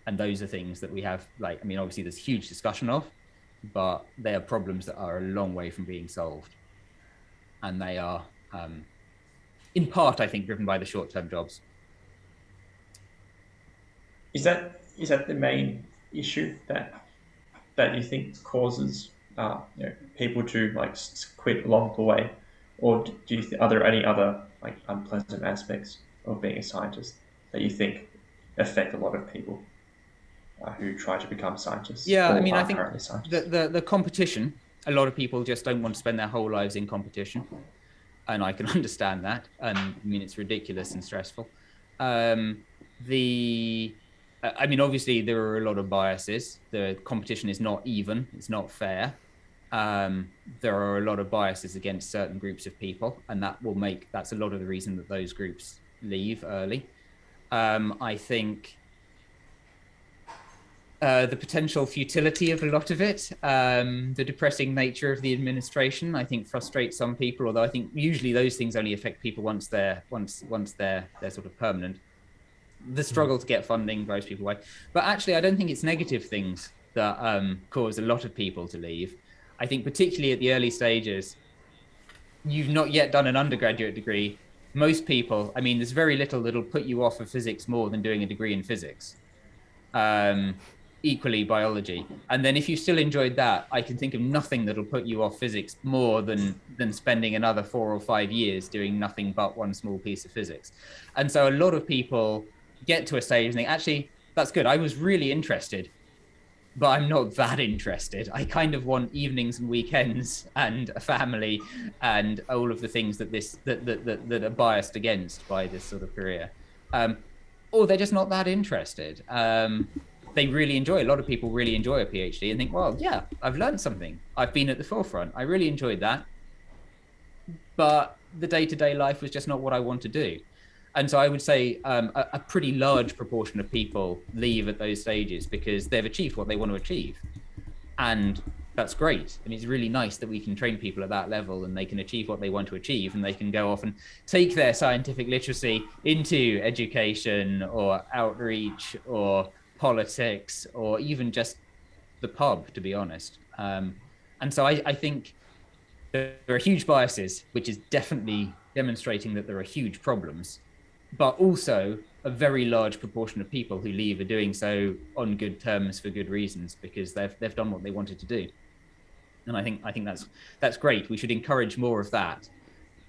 And those are things that we have, obviously there's huge discussion of, but they are problems that are a long way from being solved. And they are, in part, I think, driven by the short-term jobs. Is that the main issue that you think causes people to quit along the way, or are there any other unpleasant aspects of being a scientist that you think affect a lot of people who try to become scientists? Yeah, I think the competition. A lot of people just don't want to spend their whole lives in competition, and I can understand that. It's ridiculous and stressful. Obviously there are a lot of biases. The competition is not even, it's not fair. There are a lot of biases against certain groups of people, and that's a lot of the reason that those groups leave early. I think the potential futility of a lot of it, the depressing nature of the administration, I think frustrates some people, although I think usually those things only affect people once they're sort of permanent. the struggle to get funding drives people away. But actually, I don't think it's negative things that cause a lot of people to leave. I think particularly at the early stages, you've not yet done an undergraduate degree. Most people, I mean, there's very little that'll put you off of physics more than doing a degree in physics. Equally biology. And then if you still enjoyed that, I can think of nothing that'll put you off physics more than spending another 4 or 5 years doing nothing but one small piece of physics. And so a lot of people get to a stage and think, actually, that's good. I was really interested, but I'm not that interested. I kind of want evenings and weekends and a family and all of the things that are biased against by this sort of career. Or they're just not that interested. They really enjoy, a lot of people really enjoy a PhD and think, well, yeah, I've learned something. I've been at the forefront. I really enjoyed that. But the day-to-day life was just not what I want to do. And so I would say a pretty large proportion of people leave at those stages because they've achieved what they want to achieve. And that's great. I mean, it's really nice that we can train people at that level and they can achieve what they want to achieve and they can go off and take their scientific literacy into education or outreach or politics or even just the pub, to be honest. And so I think there are huge biases, which is definitely demonstrating that there are huge problems, but also a very large proportion of people who leave are doing so on good terms for good reasons because they've done what they wanted to do. And I think that's great. We should encourage more of that.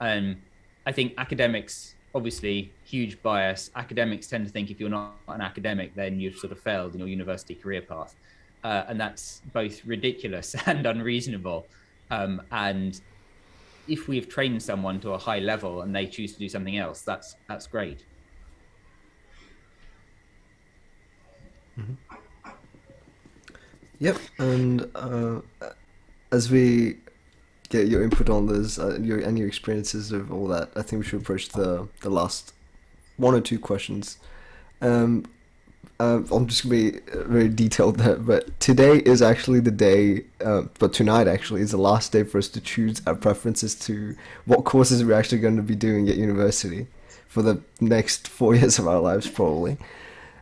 I think academics, obviously, huge bias. Academics tend to think if you're not an academic, then you've sort of failed in your university career path. And that's both ridiculous and unreasonable. And if we've trained someone to a high level and they choose to do something else, that's great. Mm-hmm. Yep, and as we get your input on this, your experiences of all that, I think we should approach the last 1 or 2 questions. I'm just gonna be very detailed there, but today is actually the day, but tonight actually is the last day for us to choose our preferences to what courses we're actually going to be doing at university for the next 4 years of our lives, probably.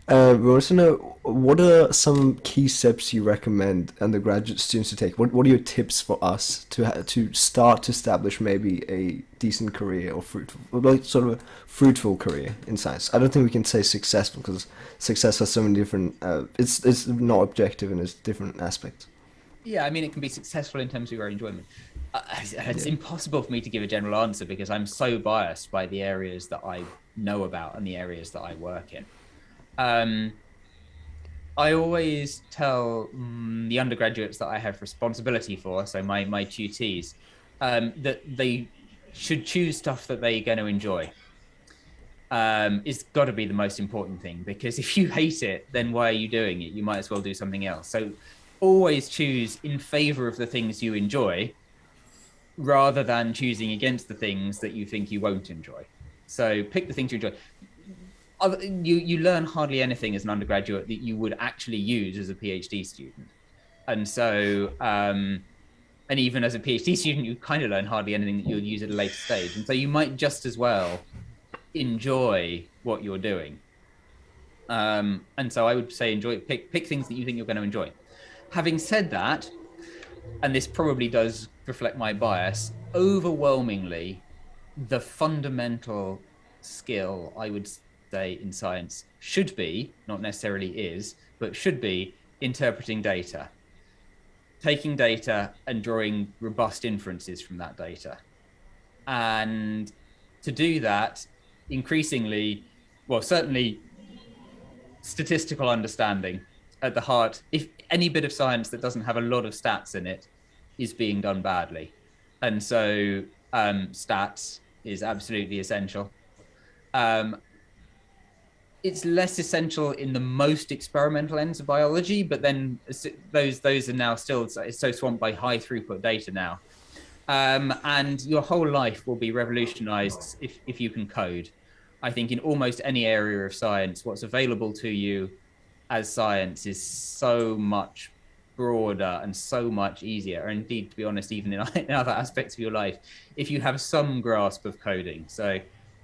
We want to know, what are some key steps you recommend undergraduate students to take? What are your tips for us to start to establish maybe a decent career or fruitful career in science? I don't think we can say successful because success has so many different. It's not objective in its different aspects. Yeah, I mean, it can be successful in terms of your enjoyment. It's impossible for me to give a general answer because I'm so biased by the areas that I know about and the areas that I work in. I always tell the undergraduates that I have responsibility for, so my tutees, that they should choose stuff that they're going to enjoy. It's got to be the most important thing, because if you hate it, then why are you doing it? You might as well do something else. So always choose in favor of the things you enjoy, rather than choosing against the things that you think you won't enjoy. So pick the things you enjoy. You learn hardly anything as an undergraduate that you would actually use as a PhD student. And so, and even as a PhD student, you kind of learn hardly anything that you'll use at a later stage. And so you might just as well enjoy what you're doing. And so I would say pick things that you think you're going to enjoy. Having said that, and this probably does reflect my bias, overwhelmingly, the fundamental skill, I would say, in science should be, not necessarily is, but should be interpreting data, taking data and drawing robust inferences from that data. And to do that, increasingly, well, certainly statistical understanding at the heart. If any bit of science that doesn't have a lot of stats in it is being done badly. And so stats is absolutely essential. It's less essential in the most experimental ends of biology, but then those are now still so swamped by high throughput data now. And your whole life will be revolutionized if you can code. I think in almost any area of science, what's available to you as science is so much broader and so much easier. And indeed, to be honest, even in other aspects of your life, if you have some grasp of coding. So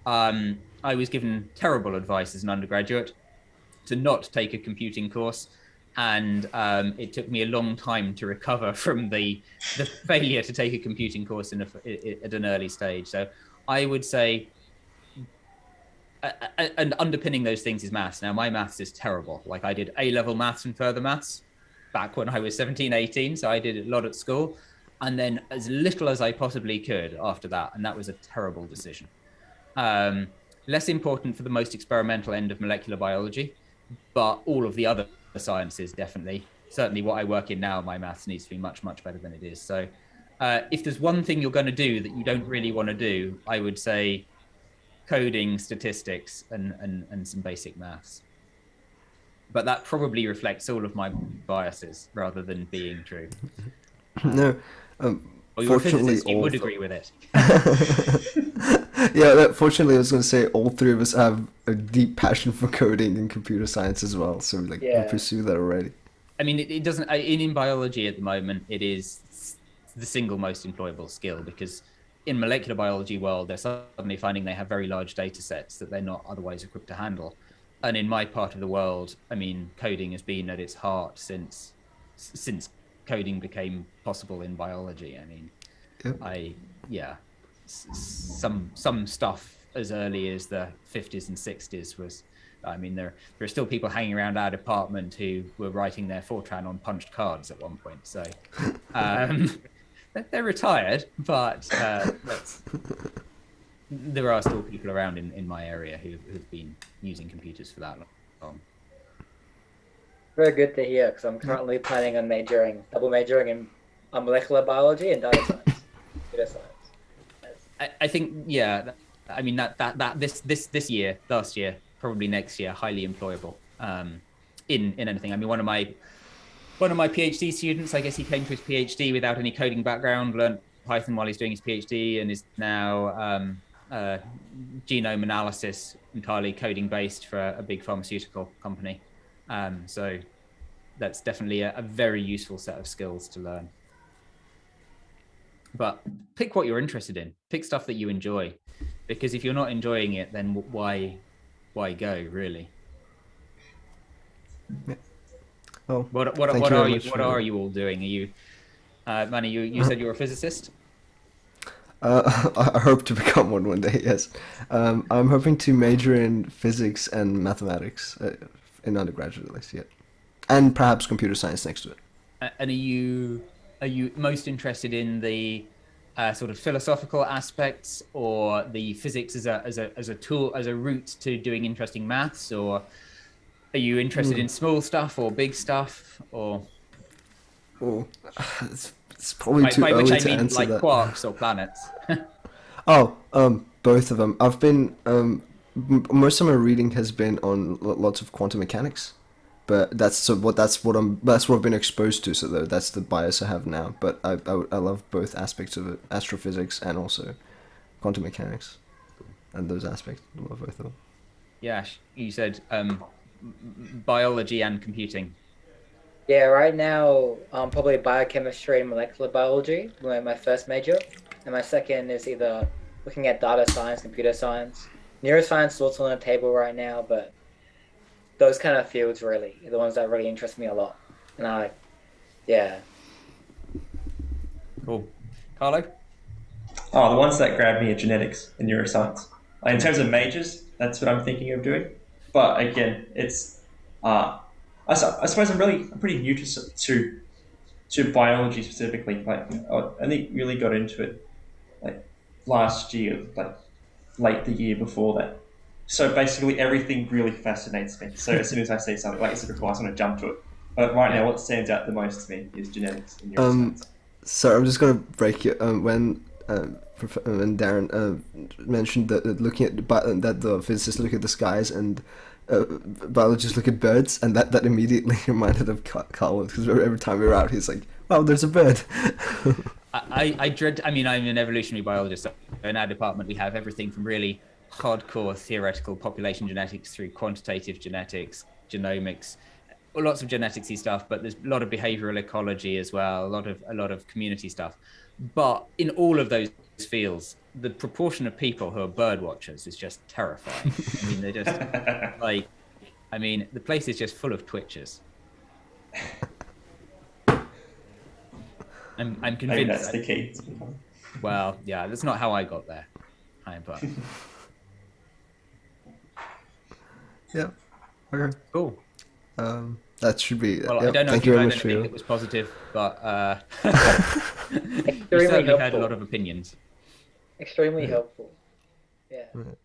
I was given terrible advice as an undergraduate to not take a computing course. And it took me a long time to recover from the failure to take a computing course at an early stage. So I would say, and underpinning those things is maths. Now, my maths is terrible. Like, I did A-level maths and further maths back when I was 17, 18. So I did a lot at school, and then as little as I possibly could after that. And that was a terrible decision. Less important for the most experimental end of molecular biology, but all of the other sciences, definitely. Certainly what I work in now, my maths needs to be much, much better than it is. So if there's one thing you're going to do that you don't really want to do, I would say coding, statistics, and some basic maths. But that probably reflects all of my biases rather than being true. No, or you're a physicist, you would agree with it. Yeah, fortunately, I was going to say all three of us have a deep passion for coding and computer science as well. So we pursue that already. I mean, it doesn't. In biology at the moment, it is the single most employable skill, because in molecular biology world, they're suddenly finding they have very large data sets that they're not otherwise equipped to handle. And in my part of the world, I mean, coding has been at its heart since coding became possible in biology. I mean, some stuff as early as the 50s and 60s was, I mean, there are still people hanging around our department who were writing their Fortran on punched cards at one point. So they're retired, but there are still people around in my area who've been using computers for that long. Very good to hear, because I'm currently planning on double majoring in molecular biology and data science, computer science. I think, yeah. I mean that this year, last year, probably next year, highly employable in anything. I mean, one of my PhD students, I guess he came to his PhD without any coding background, learned Python while he's doing his PhD, and is now genome analysis, entirely coding based for a big pharmaceutical company. So that's definitely a very useful set of skills to learn. But pick what you're interested in. Pick stuff that you enjoy, because if you're not enjoying it, then why go, really? Yeah. Well, what are you all doing? Are you, Manny? You said you're a physicist. I hope to become one day. Yes, I'm hoping to major in physics and mathematics in undergraduate, at least. Yeah, and perhaps computer science next to it. And are you most interested in the sort of philosophical aspects, or the physics as a tool, as a route to doing interesting maths, or are you interested in small stuff or big stuff, or? Oh, it's probably too early to answer that. By which I mean like quarks or planets. Both of them. I've been most of my reading has been on lots of quantum mechanics, but that's what I've been exposed to. So that's the bias I have now. But I love both aspects of it, astrophysics and also quantum mechanics, and those aspects. I love both of them. Yeah, you said biology and computing. Yeah, right now probably biochemistry and molecular biology, my first major, and my second is either looking at data science, computer science. Neuroscience is also on the table right now, but those kind of fields really are the ones that really interest me a lot. And Cool. Carlo? Oh, the ones that grab me are genetics and neuroscience. In terms of majors, that's what I'm thinking of doing. But again, it's I suppose I'm pretty new to biology specifically. Like, I only really got into it like last year, like late the year before that. So basically everything really fascinates me. So as soon as I see something like it's required, I want to jump to it. But right now, what stands out the most to me is genetics and neuroscience. So I'm just going to break it. When Darren mentioned that looking at that the physicists look at the skies and biologists look at birds, and that immediately reminded of Carl, because every time we were out, he's like, "Wow, there's a bird." I dread. I mean, I'm an evolutionary biologist. So in our department, we have everything from really hardcore theoretical population genetics through quantitative genetics, genomics, lots of geneticsy stuff. But there's a lot of behavioral ecology as well, a lot of community stuff. But in all of those fields, the proportion of people who are bird watchers is just terrifying. I mean, they're just like, I mean, the place is just full of twitchers. I'm convinced. Maybe that's the key. Well, yeah, that's not how I got there. But yeah. Okay. Cool. That should be. Well, yep. I don't know Thank if you you very heard much for anything your. that was positive, but we Extremely certainly heard a helpful. lot of opinions. Extremely helpful. Yeah. Right.